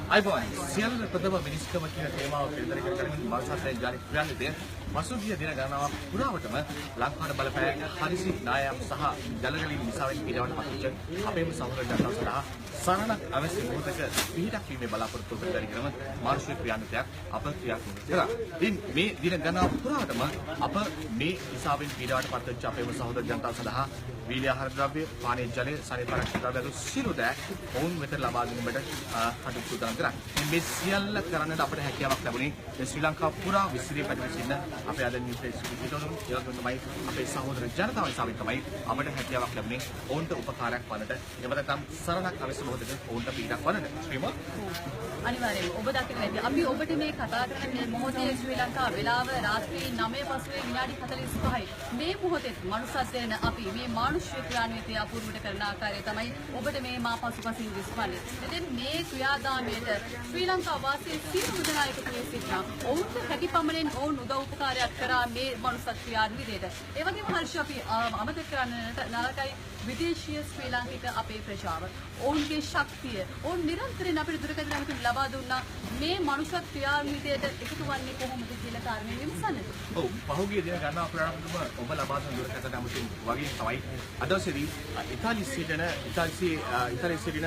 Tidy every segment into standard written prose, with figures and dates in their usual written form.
අයිබෝන් සියල්ල ප්‍රථම මිනිස්කම කියන තේමාව පිළිදර කරගෙන මාසාත්‍රයෙන් ජාති ක්‍රියාන්විතය පසුගිය දින ගණනාවක් පුරාවටම ලංකාවට බලපෑ හදිසි නායම් සහ ජලගලින් නිසාවෙන් පීඩාවට පත්වෙච්ච අපේම සහෝදර ජනතාව සඳහා සරණක් අවශ්‍ය මොහොතක පිහිටක් වීමේ බලාපොරොත්තු පිළිදර කරන මානුෂික ක්‍රියාන්විතයක් අප ක්‍රියාත්මක කළා. ඉතින් මේ දින ගණනාව පුරාවටම අප මේ නිසාවෙන් පීඩාවට පත්වෙච්ච අපේම සහෝදර ජනතාව සඳහා වීර්ය ආහාර ද්‍රව්‍ය, පානීය ජලය, ශරීරාරක්ෂක ද්‍රව්‍ය සියලු දෑ ඔවුන් වෙත ලබා දීමට කටයුතු සූදානම් කරා. මේ සියල්ල කරන්නට අපට හැකියාවක් ලැබුණේ ශ්‍රී ලංකාව පුරා විසිරී පැතිරී සිටින අපේ ආදරණීය ප්‍රේක්ෂකතුන් ඒවගේම තමයි අපේ සහෝදර ජනතාව හිසාවෙන් තමයි අපට හැකියාවක් ලැබුණේ ඔවුන්ට උපකාරයක් වන්නට එහෙම නැත්නම් සරණක් අවශ්‍ය මොහොතක ඔවුන්ට පීඩක් වන්නට. ශ්‍රීමා අනිවාර්යයෙන් ඔබ දකින්න ඇති අපි ඔබට මේ කතා කරන මේ මොහොතේ ශ්‍රී ලංකාව වෙලාව රාත්‍රී 9 පසුවේ විනාඩි 45යි. මේ මොහොතේ මනුස්සත්වයෙන් අපි මේ මානුෂ්‍ය ක්‍රියාන්විතය අපූර්වට කරන ආකාරය තමයි ඔබට මේ මා පසුපසින් දිස්වන්නේ. ඉතින් මේ ක්‍රියාදාමයට ශ්‍රී ලංකාව වාසී සියලු දෙනා එකතු වී සිටිනා. ඔවුන්ට හැකි පමණින් ඔවුන් උදව් උපකාරයක් කරා මේ මනුෂ්‍ය ක්‍රියාන්විතයට. ඒ වගේම හර්ෂ අපි අමතක කරන්නට නරකයි විදේශීය ශ්‍රී ලාංකික අපේ ප්‍රජාව. ඔවුන්ගේ ශක්තිය ඔවුන් නිරන්තරයෙන් අපිට දුරකථන අහිමි ලබා දුන්නා. මේ මනුෂ්‍ය ක්‍රියාන්විතයට එකතු වන්නේ කොහොමද කියලා කාරණේ විමසන්නට. ඔව් පහුගිය දින ගණනාව පුරාවටම ඔබ ලබා දුන් දුරකථන අමුතුන් වගේ තමයි අද දවසේදී ඉතාලියේ සිටින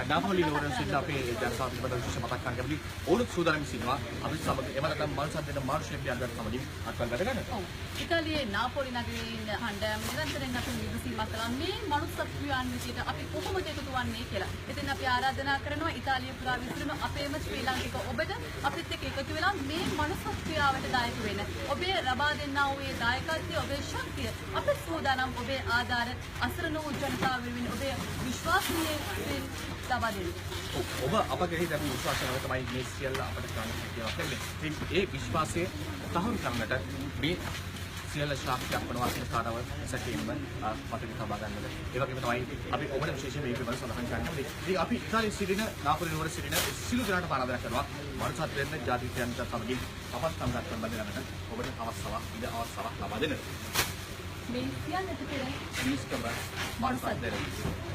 නාපෝලි නුවර සිටින අපේ ජනතාව පිළිබඳව විශේෂ මතක් කරන්න කැමති. ඔවුන් සූදානම් සිටිනවා අපි සමග එම නැත්නම් මනුෂ්‍යත්ව දෙන මානුෂික ක්‍රියාන්විතය සමගින් අත්වල වැඩ ගන්නට. ඔව් ඉතාලියේ නාපෝලි නගරයේ ඉන්න හඬ නිරන්තරයෙන් අපි විමසීමක් කළා මේ මනුෂ්‍ය ක්‍රියාන්විතයට අපි කොහොමද එකතු වන්නේ කියලා. ඉතින් අපි ආරාධනා කරනවා ඉතාලිය පුරා විසිරෙන අපේම ශ්‍රී ලාංකික ඔබට අපිත් එක්ක එකතු වෙලා මේ මනුෂ්‍ය ක්‍රියාවට දායක වෙන්න. ඔබේ ලබා දෙන්නා වූ ඒ දායකත්වය ඔබේ ශක්තිය අපේ සූදානම් ඔබේ ආධාර අසරණ වූ ජනතාව වෙනුවෙන් ඔබේ විශ්වාසනීය ලබා දෙන්න. ඔබ අප කෙරෙහි දැක්වූ විශ්වාසය තමයි මේ සියල්ල අපට කරන්න හැකියාවක් ලැබෙන්නේ. ඉතින් ඒ විශ්වාසය තහවුරු කරන්නට මේ සියල්ල ශාක්තියක් වනවා කියන කාරණාව සැකයෙන්ම මතක තබා ගන්නද. ඒ වගේම තමයි අපි ඔබට විශේෂයෙන් මේ පිළිබඳව සඳහන් කරන්නේ. ඉතින් අපි ඉතාලියේ සිටින නාපෝලි නුවර සිටින සිළු දෙනාට ආරාධනා කරනවා මනුෂ්‍යත්වයෙන් ජාතිකයන්ට සමගින් අපත් සම්බන්ධ බඳගන්නට ඔබට අවස්ථාවක් ලබා දෙන්න. මේ සියල්ලට පෙර මිනිස්කම මනුෂ්‍යත්වයෙන්